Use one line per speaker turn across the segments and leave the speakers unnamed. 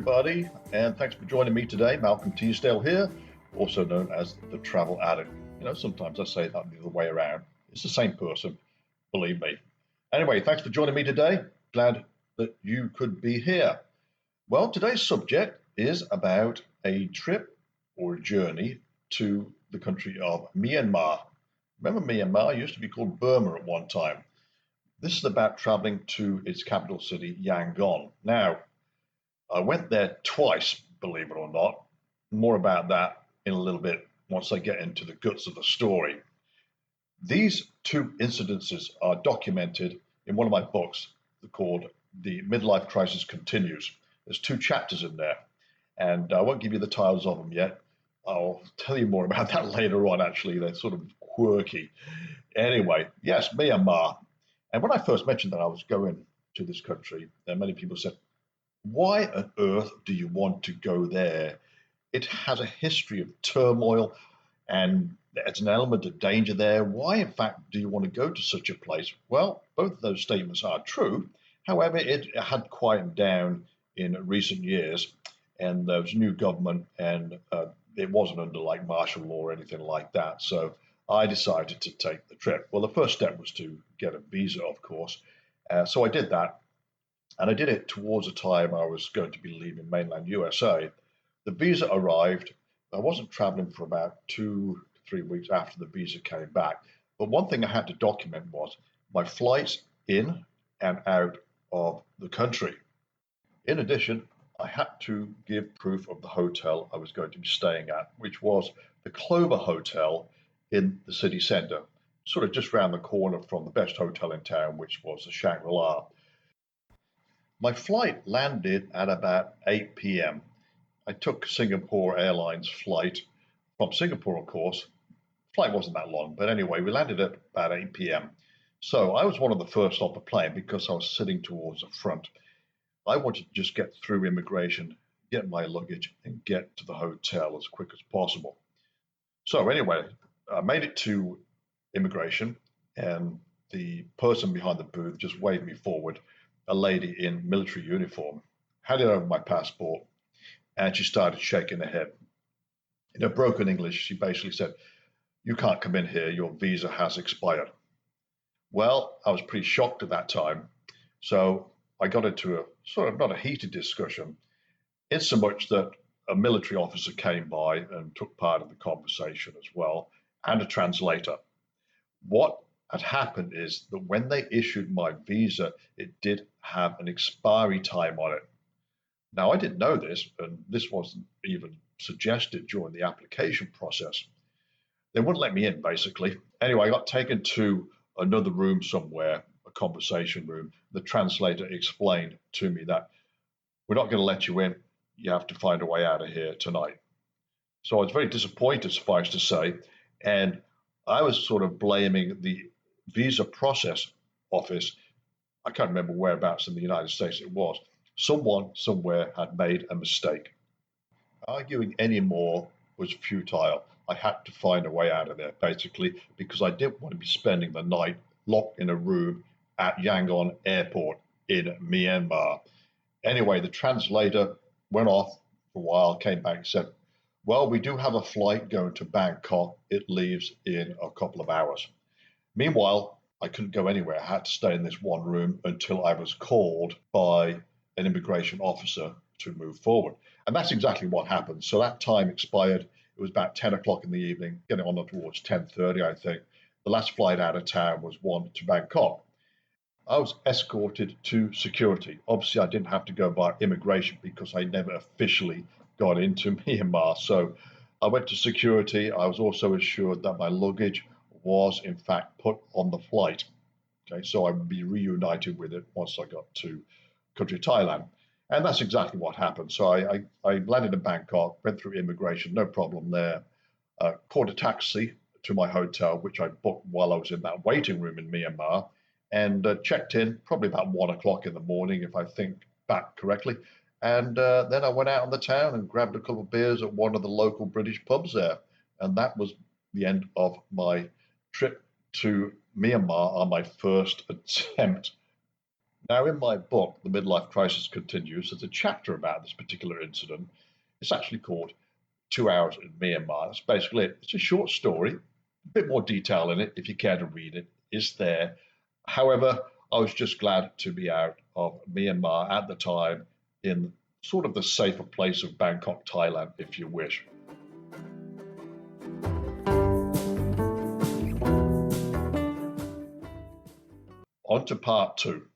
everybody, and thanks for joining me today. Malcolm Teasdale here, also known as the Travel Addict. Sometimes I say that the other way around. It's the same person, believe me. Anyway, thanks for joining me today. Glad that you could be here. Well, today's subject is about a trip or a journey to the country of Myanmar. Remember, Myanmar used to be called Burma at one time. This is about traveling to its capital city, Yangon. Now, I went there twice, believe it or not. More about that in a little bit once I get into the guts of the story. These two incidences are documented in one of my books called The Midlife Crisis Continues. There's 2 chapters in there, and I won't give you the titles of them yet. I'll tell you more about that later on, actually. They're sort of quirky. Anyway, yes, Myanmar. And when I first mentioned that I was going to this country, many people said, why on earth do you want to go there? It has a history of turmoil and there's an element of danger there. Why, in fact, do you want to go to such a place? Well, both of those statements are true. However, it had quieted down in recent years, and there was a new government, and it wasn't under like martial law or anything like that. So I decided to take the trip. Well, the first step was to get a visa, of course. So I did that. And I did it towards the time I was going to be leaving mainland USA. The visa arrived. I wasn't traveling for about 2 to 3 weeks after the visa came back. But one thing I had to document was my flights in and out of the country. In addition, I had to give proof of the hotel I was going to be staying at, which was the Clover Hotel in the city centre, sort of just round the corner from the best hotel in town, which was the Shangri-La. My flight landed at about 8 p.m. I took Singapore Airlines flight from Singapore, of course. Flight wasn't that long, but anyway, we landed at about 8 p.m. So I was one of the first off the plane because I was sitting towards the front. I wanted to just get through immigration, get my luggage, and get to the hotel as quick as possible. So anyway, I made it to immigration, and the person behind the booth just waved me forward. A lady in military uniform, handed over my passport, and she started shaking her head. In her broken English, she basically said, "You can't come in here, your visa has expired." Well, I was pretty shocked at that time, so I got into a sort of not a heated discussion, in so much that a military officer came by and took part in the conversation as well, and a translator. What had happened is that when they issued my visa, it did have an expiry time on it. Now, I didn't know this, and this wasn't even suggested during the application process. They wouldn't let me in, basically. Anyway, I got taken to another room somewhere, a conversation room. The translator explained to me that we're not going to let you in. You have to find a way out of here tonight. So I was very disappointed, suffice to say, and I was sort of blaming the visa process office. I can't remember whereabouts in the United States it was. Someone somewhere had made a mistake. Arguing any more was futile. I had to find a way out of there, basically, because I didn't want to be spending the night locked in a room at Yangon airport in Myanmar. Anyway, the translator went off for a while, came back and said, "Well, we do have a flight going to Bangkok. It leaves in a couple of hours." Meanwhile, I couldn't go anywhere. I had to stay in this one room until I was called by an immigration officer to move forward. And that's exactly what happened. So that time expired. It was about 10 o'clock in the evening, getting on towards 10:30, I think. The last flight out of town was one to Bangkok. I was escorted to security. Obviously, I didn't have to go by immigration because I never officially got into Myanmar. So I went to security. I was also assured that my luggage was in fact put on the flight. Okay, so I would be reunited with it once I got to country Thailand. And that's exactly what happened. So I landed in Bangkok, went through immigration, no problem there. Caught a taxi to my hotel, which I booked while I was in that waiting room in Myanmar, and checked in probably about 1 o'clock in the morning, if I think back correctly. And then I went out on the town and grabbed a couple of beers at one of the local British pubs there. And that was the end of my trip to Myanmar on my first attempt. Now, in my book, The Midlife Crisis Continues, there's a chapter about this particular incident. It's actually called 2 Hours in Myanmar. That's basically it. It's a short story, a bit more detail in it if you care to read it. It's there. However, I was just glad to be out of Myanmar at the time in sort of the safer place of Bangkok, Thailand, if you wish. On to part two.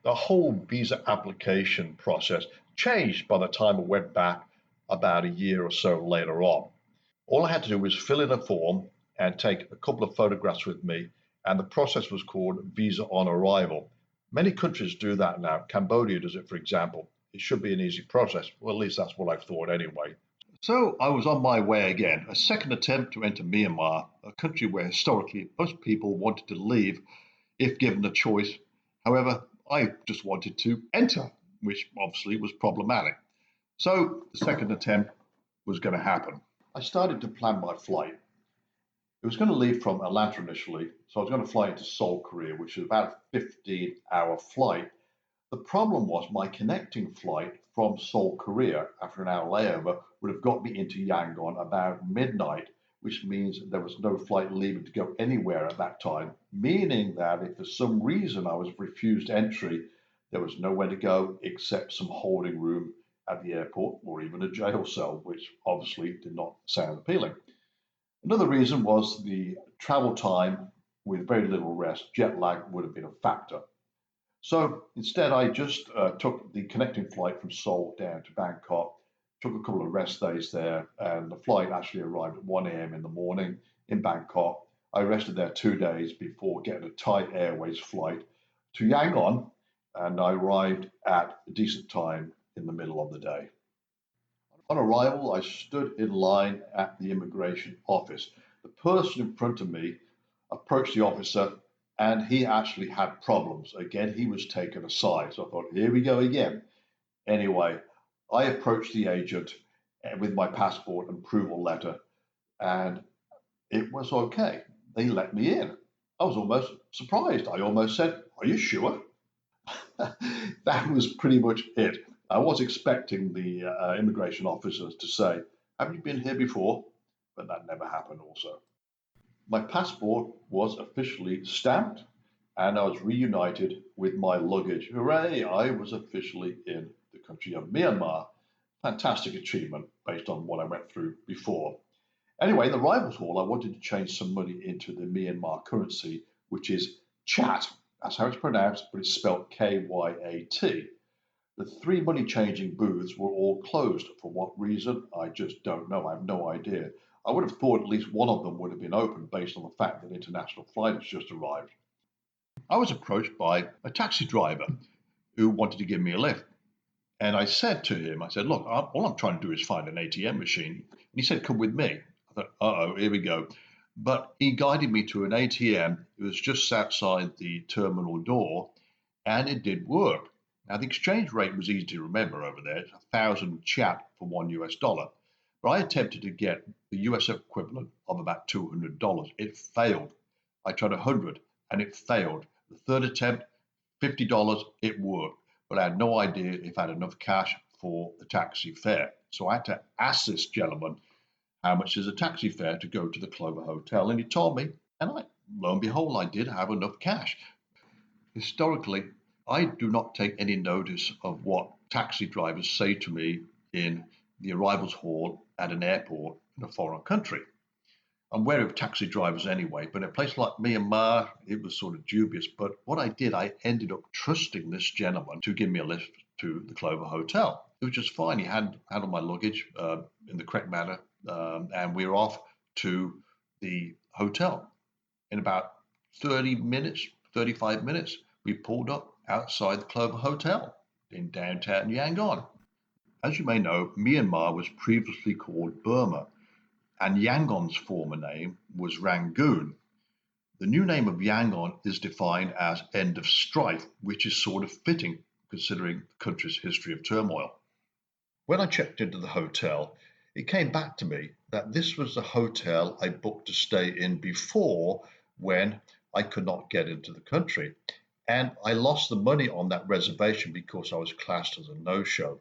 The whole visa application process changed by the time I went back about a year or so later on. All I had to do was fill in a form and take a couple of photographs with me, and the process was called visa on arrival. Many countries do that now. Cambodia does it, for example. It should be an easy process. Well, at least that's what I thought anyway. So I was on my way again, a second attempt to enter Myanmar, a country where historically most people wanted to leave if given the choice. However, I just wanted to enter, which obviously was problematic. So the second attempt was going to happen. I started to plan my flight. It was going to leave from Atlanta initially, so I was going to fly into Seoul, Korea, which is about a 15-hour flight. The problem was my connecting flight from Seoul, Korea, after an hour layover, would have got me into Yangon about midnight, which means there was no flight leaving to go anywhere at that time, meaning that if for some reason I was refused entry, there was nowhere to go except some holding room at the airport or even a jail cell, which obviously did not sound appealing. Another reason was the travel time with very little rest. Jet lag would have been a factor. So instead, I just took the connecting flight from Seoul down to Bangkok, took a couple of rest days there, and the flight actually arrived at 1 a.m. in the morning in Bangkok. I rested there 2 days before getting a Thai Airways flight to Yangon, and I arrived at a decent time in the middle of the day. On arrival, I stood in line at the immigration office. The person in front of me approached the officer and he actually had problems. Again, he was taken aside. So I thought, here we go again. Anyway, I approached the agent with my passport and approval letter, and it was okay. They let me in. I was almost surprised. I almost said, are you sure? That was pretty much it. I was expecting the immigration officers to say, have you been here before? But that never happened also. My passport was officially stamped and I was reunited with my luggage. Hooray! I was officially in the country of Myanmar. Fantastic achievement based on what I went through before. Anyway, in the arrivals hall, I wanted to change some money into the Myanmar currency, which is Chat. That's how it's pronounced, but it's spelled Kyat. The three money changing booths were all closed. For what reason? I just don't know. I have no idea. I would have thought at least one of them would have been open based on the fact that an international flight has just arrived. I was approached by a taxi driver who wanted to give me a lift. And I said to him, I said, look, all I'm trying to do is find an ATM machine. And he said, come with me. I thought, uh-oh, here we go. But he guided me to an ATM. It was just outside the terminal door, and it did work. Now, the exchange rate was easy to remember over there. It's 1,000 chat for $1. But I attempted to get the US equivalent of about $200. It failed. I tried 100 and it failed. The third attempt, $50, it worked. But I had no idea if I had enough cash for the taxi fare. So I had to ask this gentleman how much is a taxi fare to go to the Clover Hotel. And he told me, and lo and behold, I did have enough cash. Historically, I do not take any notice of what taxi drivers say to me in the arrivals hall at an airport in a foreign country. I'm wary of taxi drivers anyway, but in a place like Myanmar, it was sort of dubious. But what I did, I ended up trusting this gentleman to give me a lift to the Clover Hotel. It was just fine. He handled my luggage in the correct manner, and we were off to the hotel. In about 30 minutes, 35 minutes, we pulled up outside the Clover Hotel in downtown Yangon. As you may know, Myanmar was previously called Burma, and Yangon's former name was Rangoon. The new name of Yangon is defined as end of strife, which is sort of fitting considering the country's history of turmoil. When I checked into the hotel, it came back to me that this was the hotel I booked to stay in before when I could not get into the country. and I lost the money on that reservation because I was classed as a no-show.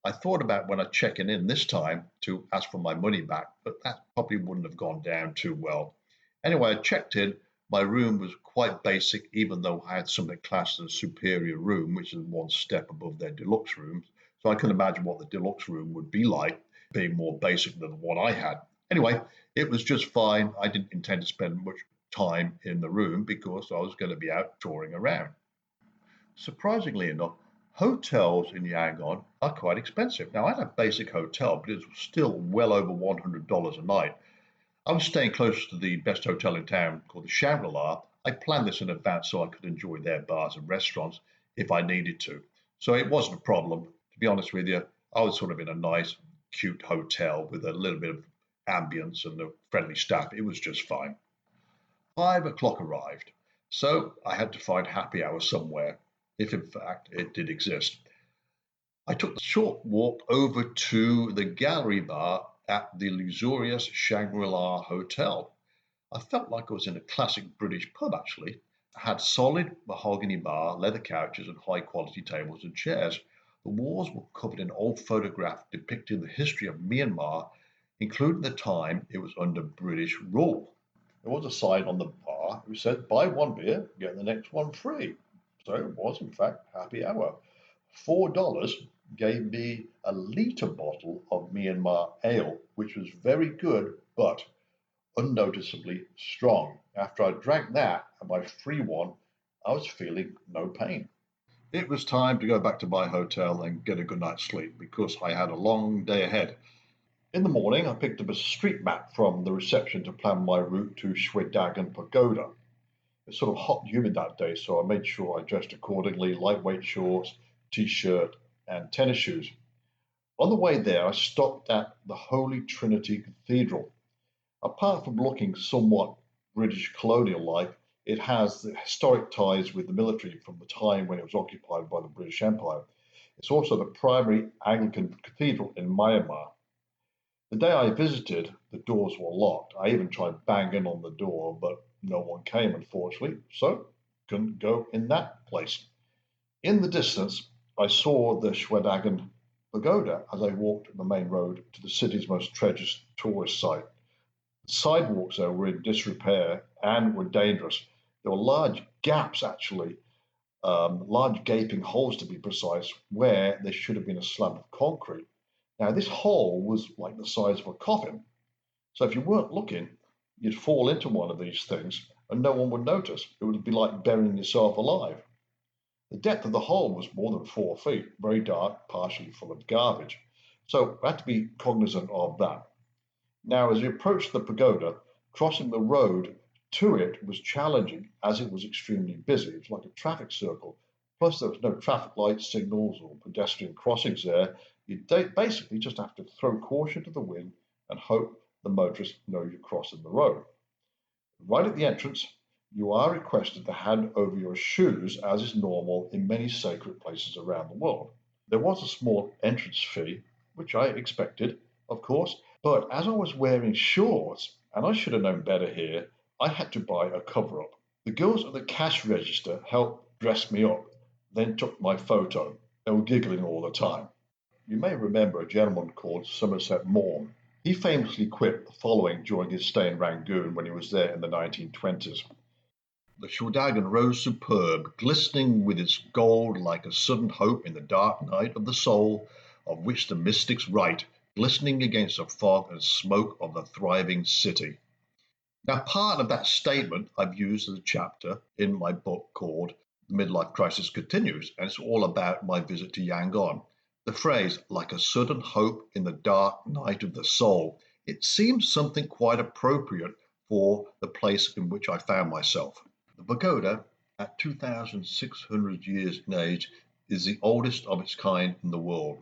I thought about when I checking in this time to ask for my money back, but that probably wouldn't have gone down too well. Anyway, I checked in. My room was quite basic, even though I had something classed as a superior room, which is one step above their deluxe rooms. So I can imagine what the deluxe room would be like, being more basic than what I had. Anyway, it was just fine. I didn't intend to spend much time in the room because I was going to be out touring around. Surprisingly enough, hotels in Yangon are quite expensive. Now, I had a basic hotel, but it was still well over $100 a night. I was staying close to the best hotel in town called the Shangri-La. I planned this in advance so I could enjoy their bars and restaurants if I needed to. So it wasn't a problem. To be honest with you, I was sort of in a nice, cute hotel with a little bit of ambience and a friendly staff. It was just fine. 5 o'clock arrived, so I had to find happy hour somewhere, if in fact it did exist. I took the short walk over to the gallery bar at the luxurious Shangri-La Hotel. I felt like I was in a classic British pub, actually. It had solid mahogany bar, leather couches, and high quality tables and chairs. The walls were covered in old photographs depicting the history of Myanmar, including the time it was under British rule. There was a sign on the bar which said, "Buy one beer, get the next one free." So it was, in fact, happy hour. $4 gave me a litre bottle of Myanmar ale, which was very good, but unnoticeably strong. After I drank that and my free one, I was feeling no pain. It was time to go back to my hotel and get a good night's sleep because I had a long day ahead. In the morning, I picked up a street map from the reception to plan my route to Shwedagon Pagoda. It's sort of hot and humid that day, so I made sure I dressed accordingly, lightweight shorts, t-shirt, and tennis shoes. On the way there, I stopped at the Holy Trinity Cathedral. Apart from looking somewhat British colonial-like, it has the historic ties with the military from the time when it was occupied by the British Empire. It's also the primary Anglican cathedral in Myanmar. The day I visited, the doors were locked. I even tried banging on the door, but no one came, unfortunately, so couldn't go in that place. In the distance, I saw the Shwedagon Pagoda as I walked the main road to the city's most treasured tourist site. The sidewalks there were in disrepair and were dangerous. There were large gaps, actually, large gaping holes to be precise, where there should have been a slab of concrete. Now, this hole was like the size of a coffin. So if you weren't looking, you'd fall into one of these things and no one would notice. It would be like burying yourself alive. The depth of the hole was more than 4 feet, very dark, partially full of garbage. So I had to be cognizant of that. Now, as we approached the pagoda, crossing the road to it was challenging as it was extremely busy. It was like a traffic circle. Plus, there was no traffic light signals or pedestrian crossings there. You basically just have to throw caution to the wind and hope the motorists know you're crossing the road. Right at the entrance, you are requested to hand over your shoes, as is normal in many sacred places around the world. There was a small entrance fee, which I expected, of course, but as I was wearing shorts, and I should have known better here, I had to buy a cover up. The girls at the cash register helped dress me up, then took my photo. They were giggling all the time. You may remember a gentleman called Somerset Maugham. He famously quit the following during his stay in Rangoon when he was there in the 1920s. The Shwedagon rose superb, glistening with its gold like a sudden hope in the dark night of the soul, of which the mystics write, glistening against the fog and smoke of the thriving city. Now, part of that statement I've used as a chapter in my book called The Midlife Crisis Continues, and it's all about my visit to Yangon. The phrase, like a sudden hope in the dark night of the soul, it seems something quite appropriate for the place in which I found myself. The pagoda, at 2,600 years in age, is the oldest of its kind in the world.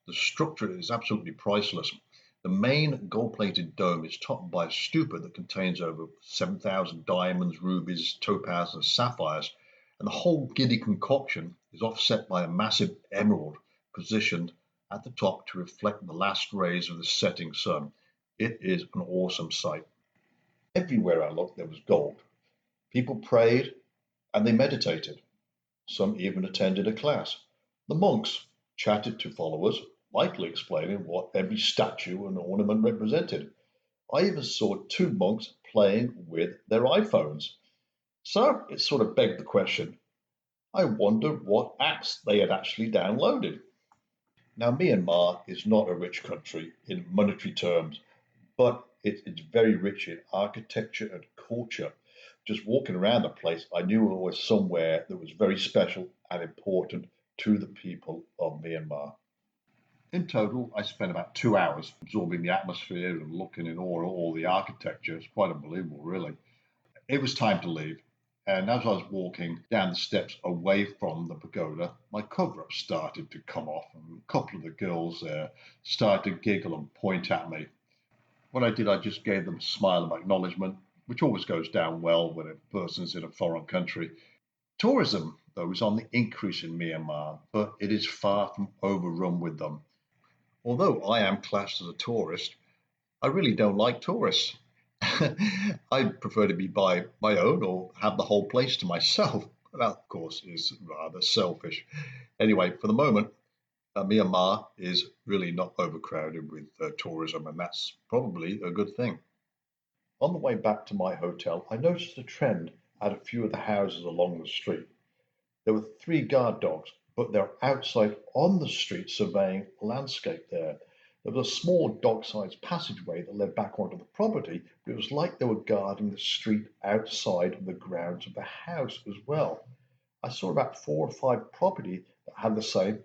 The structure is absolutely priceless. The main gold-plated dome is topped by a stupa that contains over 7,000 diamonds, rubies, topazes, and sapphires, and the whole giddy concoction is offset by a massive emerald positioned at the top to reflect the last rays of the setting sun. It is an awesome sight. Everywhere I looked, there was gold. People prayed and they meditated. Some even attended a class. The monks chatted to followers, likely explaining what every statue and ornament represented. I even saw two monks playing with their iPhones. So it sort of begged the question, I wondered what apps they had actually downloaded. Now, Myanmar is not a rich country in monetary terms, but it's very rich in architecture and culture. Just walking around the place, I knew it was somewhere that was very special and important to the people of Myanmar. In total, I spent about 2 hours absorbing the atmosphere and looking in awe at all the architecture. It's quite unbelievable, really. It was time to leave. And as I was walking down the steps away from the pagoda, my cover up started to come off, and a couple of the girls there started to giggle and point at me. What I did, I just gave them a smile of acknowledgement, which always goes down well when a person's in a foreign country. Tourism, though, is on the increase in Myanmar, but it is far from overrun with them. Although I am classed as a tourist, I really don't like tourists. I'd prefer to be by my own or have the whole place to myself. That, of course, is rather selfish. Anyway, for the moment, Myanmar is really not overcrowded with tourism, and that's probably a good thing. On the way back to my hotel, I noticed a trend at a few of the houses along the street. There were three guard dogs, but they're outside on the street surveying landscape there. There was a small dog-sized passageway that led back onto the property, but it was like they were guarding the street outside of the grounds of the house as well. I saw about 4 or 5 property that had the same,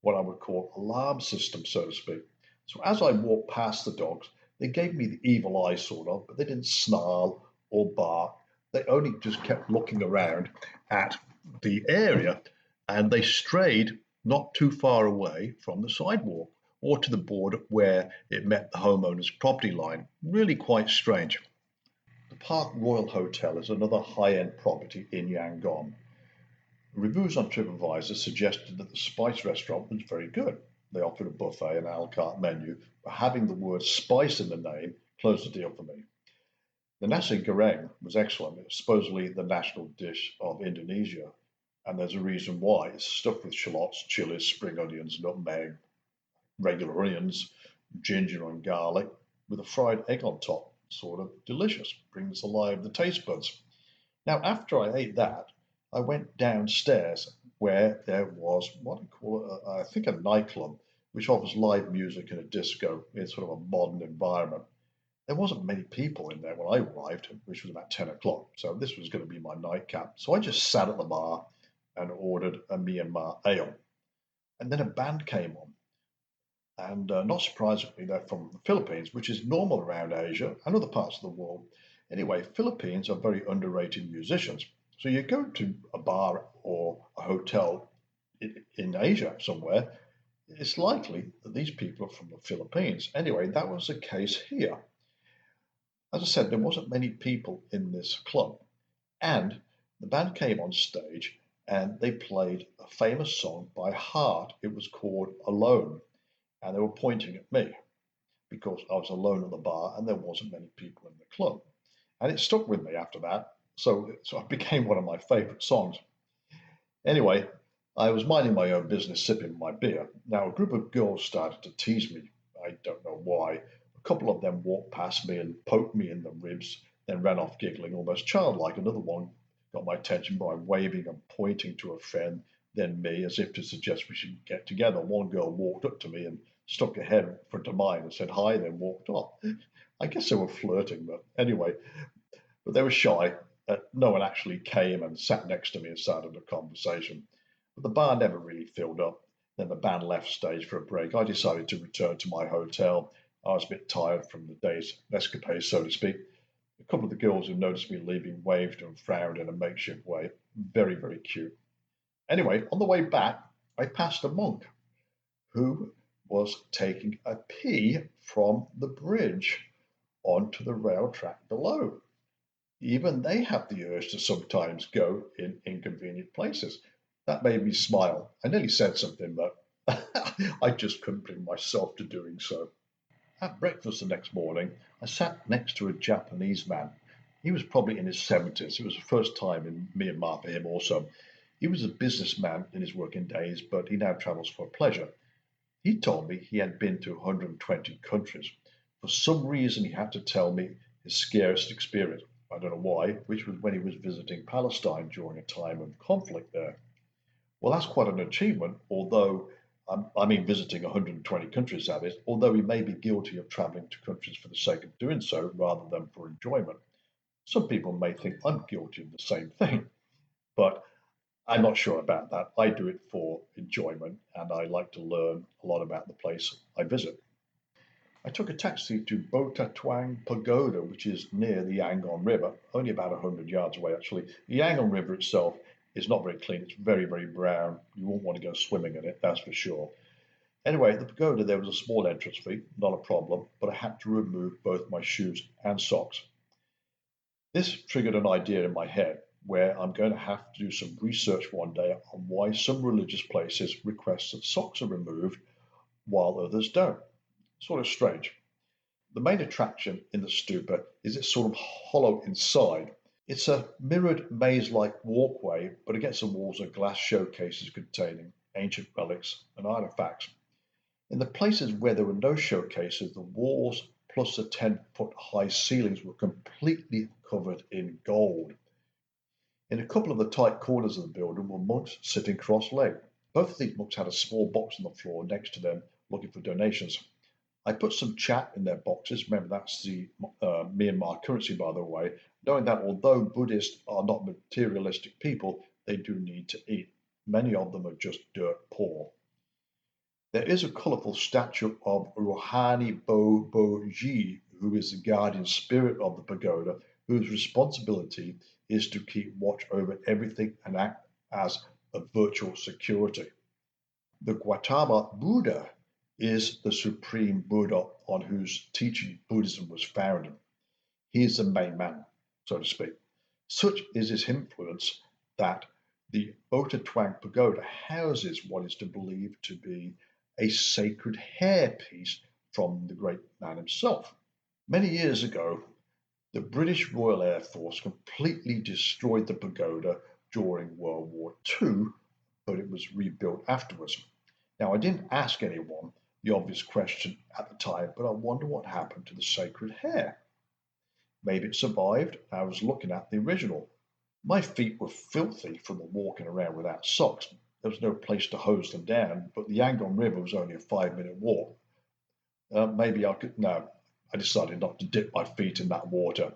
what I would call alarm system, so to speak. So as I walked past the dogs, they gave me the evil eye sort of, but they didn't snarl or bark. They only just kept looking around at the area, and they strayed not too far away from the sidewalk or to the border where it met the homeowner's property line. Really quite strange. The Park Royal Hotel is another high-end property in Yangon. Reviews on TripAdvisor suggested that the spice restaurant was very good. They offered a buffet and a la carte menu, but having the word spice in the name closed the deal for me. The nasi goreng was excellent. It's supposedly the national dish of Indonesia, and there's a reason why. It's stuffed with shallots, chilies, spring onions, nutmeg, regular onions, ginger and garlic, with a fried egg on top. Sort of delicious. Brings alive the taste buds. Now, after I ate that, I went downstairs where there was what I call, I think, a nightclub, which offers live music and a disco in sort of a modern environment. There wasn't many people in there when I arrived, which was about 10 o'clock. So this was going to be my nightcap. So I just sat at the bar and ordered a Myanmar ale. And then a band came on. And not surprisingly, they're from the Philippines, which is normal around Asia and other parts of the world. Anyway, Philippines are very underrated musicians. So you go to a bar or a hotel in Asia somewhere, it's likely that these people are from the Philippines. Anyway, that was the case here. As I said, there wasn't many people in this club, and the band came on stage and they played a famous song by heart. It was called Alone, and they were pointing at me because I was alone at the bar and there wasn't many people in the club. And it stuck with me after that, so it became one of my favorite songs. Anyway, I was minding my own business, sipping my beer. Now, a group of girls started to tease me. I don't know why. A couple of them walked past me and poked me in the ribs, then ran off giggling, almost childlike. Another one got my attention by waving and pointing to a friend, then me, as if to suggest we should get together. One girl walked up to me and stuck her head in front of mine and said hi, then walked off. I guess they were flirting, but anyway, but they were shy. No one actually came and sat next to me and started a conversation. But the bar never really filled up. Then the band left stage for a break. I decided to return to my hotel. I was a bit tired from the day's escapades, so to speak. A couple of the girls who noticed me leaving waved and frowned in a makeshift way. Very, very cute. Anyway, on the way back, I passed a monk who was taking a pee from the bridge onto the rail track below. Even they have the urge to sometimes go in inconvenient places. That made me smile. I nearly said something, but I just couldn't bring myself to doing so. At breakfast the next morning, I sat next to a Japanese man. He was probably in his 70s. It was the first time in Myanmar for him also. He was a businessman in his working days, but he now travels for pleasure. He told me he had been to 120 countries. For some reason, he had to tell me his scariest experience. I don't know why, which was when he was visiting Palestine during a time of conflict there. Well, that's quite an achievement, although visiting 120 countries, that is, although he may be guilty of traveling to countries for the sake of doing so rather than for enjoyment. Some people may think I'm guilty of the same thing, but I'm not sure about that. I do it for enjoyment and I like to learn a lot about the place I visit. I took a taxi to Botataung Pagoda, which is near the Yangon River, only about 100 yards away, actually. The Yangon River itself is not very clean. It's very, very brown. You won't want to go swimming in it, that's for sure. Anyway, at the pagoda, there was a small entrance fee, not a problem, but I had to remove both my shoes and socks. This triggered an idea in my head where I'm going to have to do some research one day on why some religious places request that socks are removed while others don't. Sort of strange. The main attraction in the stupa is it's sort of hollow inside. It's a mirrored maze-like walkway, but against the walls are glass showcases containing ancient relics and artifacts. In the places where there were no showcases, the walls plus the 10-foot high ceilings were completely covered in gold. In a couple of the tight corners of the building were monks sitting cross-legged. Both of these monks had a small box on the floor next to them looking for donations. I put some chat in their boxes. Remember, that's the Myanmar currency, by the way, knowing that although Buddhists are not materialistic people, they do need to eat. Many of them are just dirt poor. There is a colourful statue of Rohani Boji, who is the guardian spirit of the pagoda, whose responsibility is to keep watch over everything and act as a virtual security. The Gautama Buddha is the supreme Buddha on whose teaching Buddhism was founded. He is the main man, so to speak. Such is his influence that the Botataung Pagoda houses what is believed to be a sacred hairpiece from the great man himself. Many years ago, the British Royal Air Force completely destroyed the pagoda during World War II, but it was rebuilt afterwards. Now, I didn't ask anyone the obvious question at the time, but I wonder what happened to the sacred hair. Maybe it survived. I was looking at the original. My feet were filthy from the walking around without socks. There was no place to hose them down, but the Yangon River was only a 5-minute walk. Maybe I could. No, I decided not to dip my feet in that water.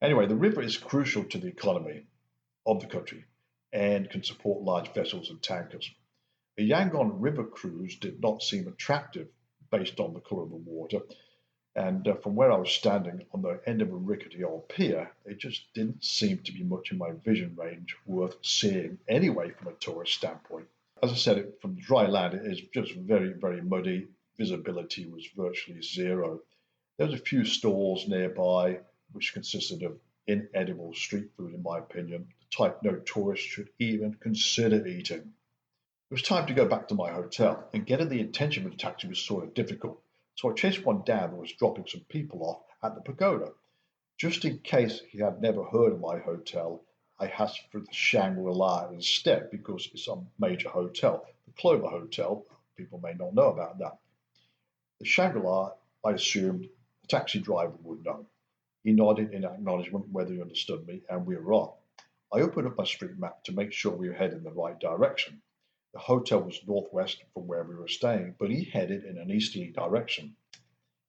Anyway, the river is crucial to the economy of the country and can support large vessels and tankers. A Yangon River cruise did not seem attractive based on the colour of the water, and from where I was standing on the end of a rickety old pier, it just didn't seem to be much in my vision range worth seeing anyway from a tourist standpoint. As I said, from dry land, it is just very, very muddy. Visibility was virtually zero. There was a few stalls nearby, which consisted of inedible street food, in my opinion, the type no tourist should even consider eating. It was time to go back to my hotel, and getting the attention of the taxi was sort of difficult, so I chased one down that was dropping some people off at the pagoda. Just in case he had never heard of my hotel, I asked for the Shangri-La instead because it's a major hotel. The Clover Hotel, people may not know about that. The Shangri-La, I assumed the taxi driver would know. He nodded in acknowledgement whether he understood me, and we were off. I opened up my street map to make sure we were heading in the right direction. The hotel was northwest from where we were staying, but he headed in an easterly direction.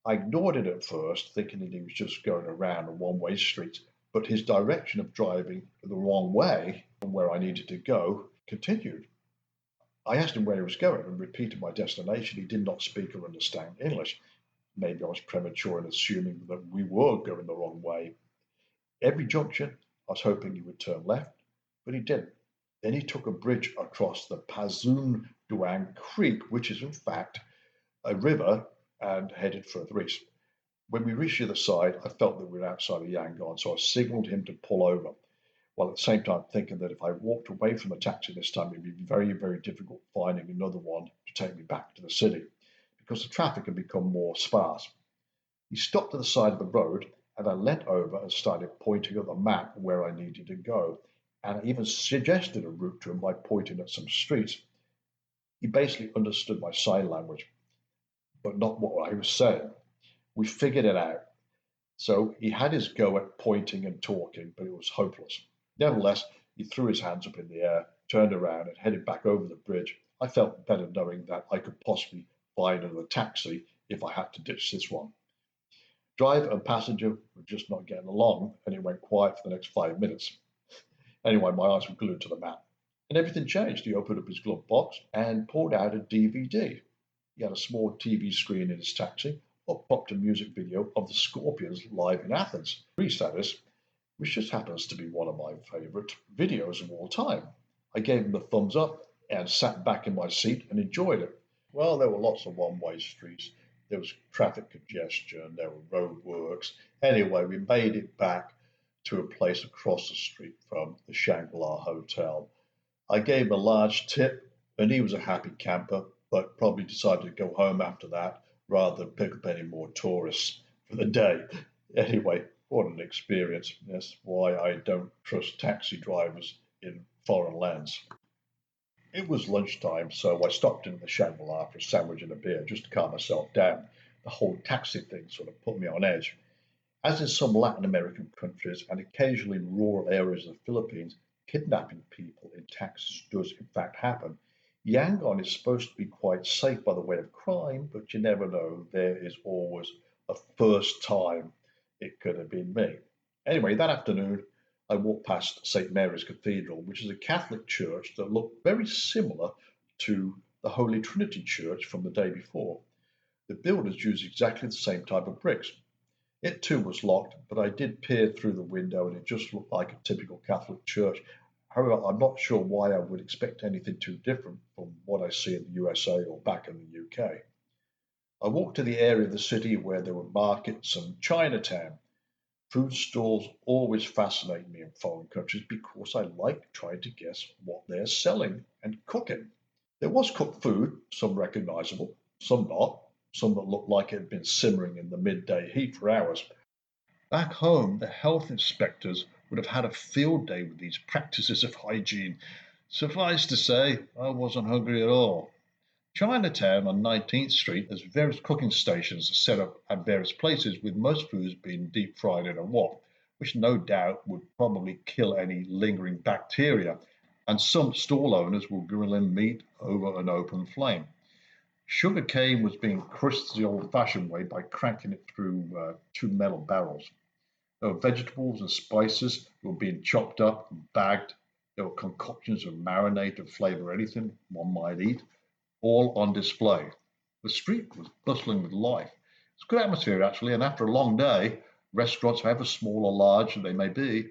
I ignored it at first, thinking that he was just going around a one-way street, but his direction of driving the wrong way from where I needed to go continued. I asked him where he was going and repeated my destination. He did not speak or understand English. Maybe I was premature in assuming that we were going the wrong way. Every junction, I was hoping he would turn left, but he didn't. Then he took a bridge across the Pazun Duang Creek, which is in fact a river, and headed further east. When we reached the other side, I felt that we were outside of Yangon, so I signaled him to pull over, while at the same time thinking that if I walked away from the taxi this time, it'd be very, very difficult finding another one to take me back to the city, because the traffic had become more sparse. He stopped at the side of the road, and I leant over and started pointing at the map where I needed to go. And I even suggested a route to him by pointing at some streets. He basically understood my sign language, but not what I was saying. We figured it out. So he had his go at pointing and talking, but it was hopeless. Nevertheless, he threw his hands up in the air, turned around, and headed back over the bridge. I felt better knowing that I could possibly find another taxi if I had to ditch this one. Driver and passenger were just not getting along, and it went quiet for the next 5 minutes. Anyway, my eyes were glued to the map. And everything changed. He opened up his glove box and pulled out a DVD. He had a small TV screen in his taxi. Up popped a music video of the Scorpions live in Athens. Greece, that is, which just happens to be one of my favourite videos of all time. I gave him a thumbs up and sat back in my seat and enjoyed it. Well, there were lots of one-way streets. There was traffic congestion. There were roadworks. Anyway, we made it back to a place across the street from the Shangri-La Hotel. I gave him a large tip, and he was a happy camper, but probably decided to go home after that rather than pick up any more tourists for the day. Anyway, what an experience. That's why I don't trust taxi drivers in foreign lands. It was lunchtime, so I stopped in the Shangri-La for a sandwich and a beer just to calm myself down. The whole taxi thing sort of put me on edge. As in some Latin American countries and occasionally in rural areas of the Philippines, kidnapping people in taxis does in fact happen. Yangon is supposed to be quite safe by the way of crime, but you never know. There is always a first time it could have been me. Anyway, that afternoon, I walked past St. Mary's Cathedral, which is a Catholic church that looked very similar to the Holy Trinity Church from the day before. The builders used exactly the same type of bricks. It too was locked, but I did peer through the window and it just looked like a typical Catholic church. However, I'm not sure why I would expect anything too different from what I see in the USA or back in the UK. I walked to the area of the city where there were markets and Chinatown. Food stalls always fascinate me in foreign countries because I like trying to guess what they're selling and cooking. There was cooked food, some recognizable, some not, some that looked like it had been simmering in the midday heat for hours. Back home, the health inspectors would have had a field day with these practices of hygiene. Suffice to say, I wasn't hungry at all. Chinatown on 19th Street has various cooking stations set up at various places, with most foods being deep fried in a wok, which no doubt would probably kill any lingering bacteria. And some stall owners will grill in meat over an open flame. Sugar cane was being crushed the old fashioned way by cranking it through two metal barrels. There were vegetables and spices that were being chopped up and bagged. There were concoctions of marinade to flavour anything one might eat, all on display. The street was bustling with life. It's a good atmosphere, actually, and after a long day, restaurants, however small or large they may be,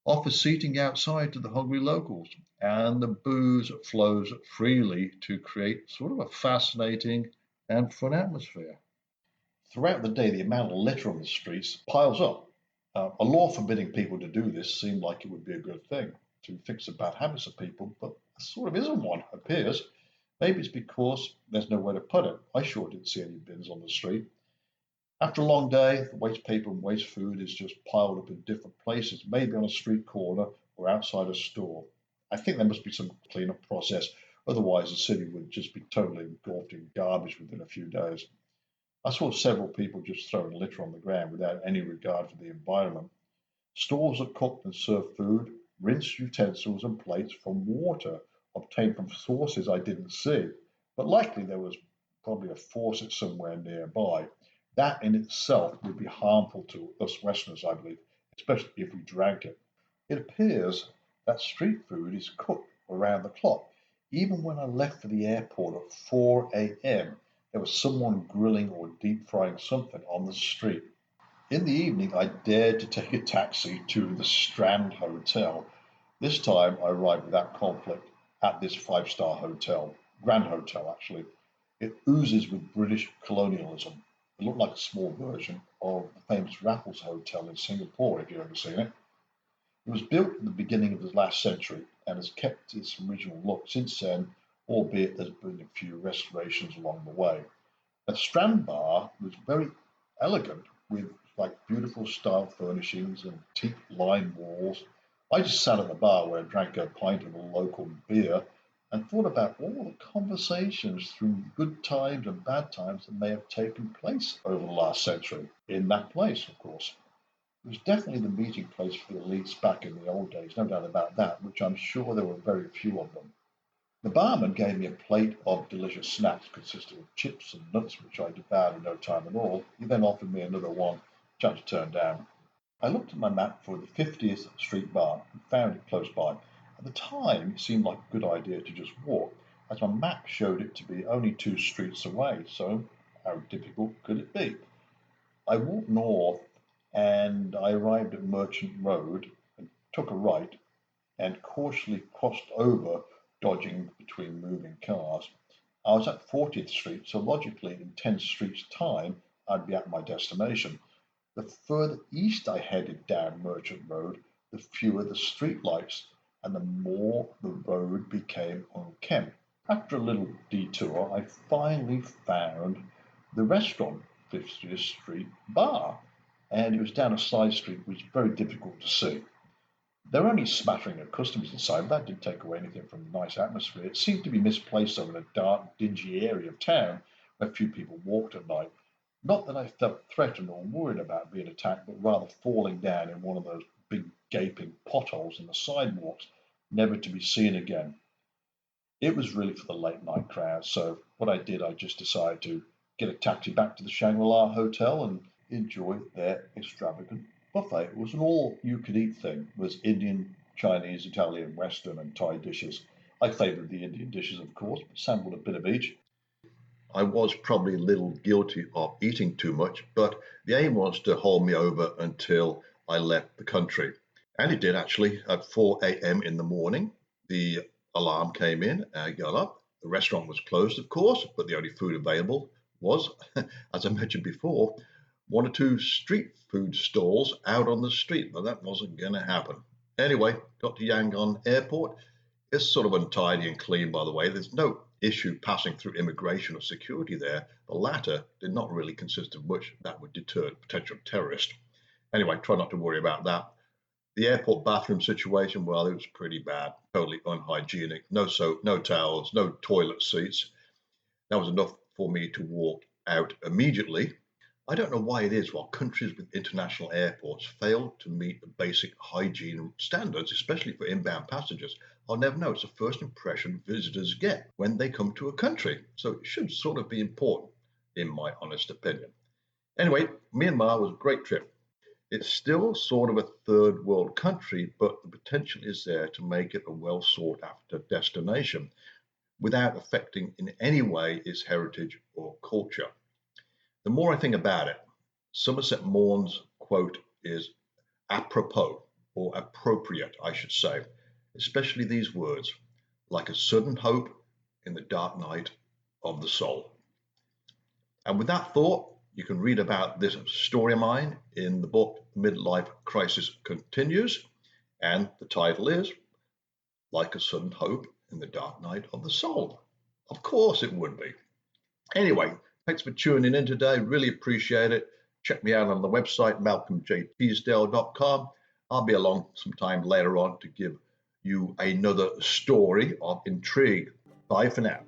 offer seating outside to the hungry locals, and the booze flows freely to create sort of a fascinating and fun atmosphere. Throughout the day, the amount of litter on the streets piles up. A law forbidding people to do this seemed like it would be a good thing to fix the bad habits of people, but there sort of isn't one, appears. Maybe it's because there's nowhere to put it. I sure didn't see any bins on the street. After a long day, the waste paper and waste food is just piled up in different places, maybe on a street corner or outside a store. I think there must be some cleanup process, otherwise the city would just be totally engulfed in garbage within a few days. I saw several people just throwing litter on the ground without any regard for the environment. Stalls that cooked and served food rinsed utensils and plates from water obtained from sources I didn't see, but likely there was probably a faucet somewhere nearby. That in itself would be harmful to us Westerners, I believe, especially if we drank it. It appears that street food is cooked around the clock. Even when I left for the airport at 4 a.m., there was someone grilling or deep frying something on the street. In the evening, I dared to take a taxi to the Strand Hotel. This time, I arrived without conflict at this five-star hotel, Grand Hotel actually. It oozes with British colonialism. It looked like a small version of the famous Raffles Hotel in Singapore, if you've ever seen it. It was built in the beginning of the last century and has kept its original look since then, albeit there's been a few restorations along the way. The Strand Bar was very elegant with like beautiful style furnishings and teak lined walls. I just sat at the bar where I drank a pint of a local beer and thought about all the conversations through good times and bad times that may have taken place over the last century in that place, of course. It was definitely the meeting place for the elites back in the old days, no doubt about that, which I'm sure there were very few of them. The barman gave me a plate of delicious snacks consisting of chips and nuts, which I devoured in no time at all. He then offered me another one, which I had to turn down. I looked at my map for the 50th Street bar and found it close by. At the time, it seemed like a good idea to just walk, as my map showed it to be only 2 streets away, so how difficult could it be? I walked north and I arrived at Merchant Road and took a right and cautiously crossed over, dodging between moving cars. I was at 40th Street, so logically, in 10 streets' time, I'd be at my destination. The further east I headed down Merchant Road, the fewer the streetlights, and the more the road became unkempt. After a little detour, I finally found the restaurant, 50th Street Bar, and it was down a side street which was very difficult to see. There were only a smattering of customers inside, but that didn't take away anything from the nice atmosphere. It seemed to be misplaced over in a dark, dingy area of town where few people walked at night. Not that I felt threatened or worried about being attacked, but rather falling down in one of those big gaping potholes in the sidewalks, never to be seen again. It was really for the late night crowd, so what I did, I just decided to get a taxi back to the Shangri-La Hotel and enjoy their extravagant buffet. It was an all-you-could-eat thing. It was Indian, Chinese, Italian, Western, and Thai dishes. I favoured the Indian dishes, of course, but sampled a bit of each. I was probably a little guilty of eating too much, but the aim was to hold me over until I left the country. And it did actually at 4 a.m. in the morning. The alarm came in, I got up. The restaurant was closed, of course, but the only food available was, as I mentioned before, one or two street food stalls out on the street, but that wasn't going to happen. Anyway, got to Yangon Airport. It's sort of untidy and clean, by the way. There's no issue passing through immigration or security there. The latter did not really consist of much that would deter potential terrorists. Anyway, try not to worry about that. The airport bathroom situation, well, it was pretty bad, totally unhygienic. No soap, no towels, no toilet seats. That was enough for me to walk out immediately. I don't know why it is while countries with international airports fail to meet the basic hygiene standards, especially for inbound passengers. I'll never know. It's the first impression visitors get when they come to a country. So it should sort of be important, in my honest opinion. Anyway, Myanmar was a great trip. It's still sort of a third world country, but the potential is there to make it a well sought after destination without affecting in any way its heritage or culture. The more I think about it, Somerset Maugham's quote is apropos, or appropriate, I should say, especially these words, like a sudden hope in the dark night of the soul. And with that thought, you can read about this story of mine in the book Midlife Crisis Continues, and the title is Like a Sudden Hope in the Dark Night of the Soul. Of course it would be. Anyway, thanks for tuning in today. Really appreciate it. Check me out on the website, malcolmjteasdale.com. I'll be along sometime later on to give you another story of intrigue. Bye for now.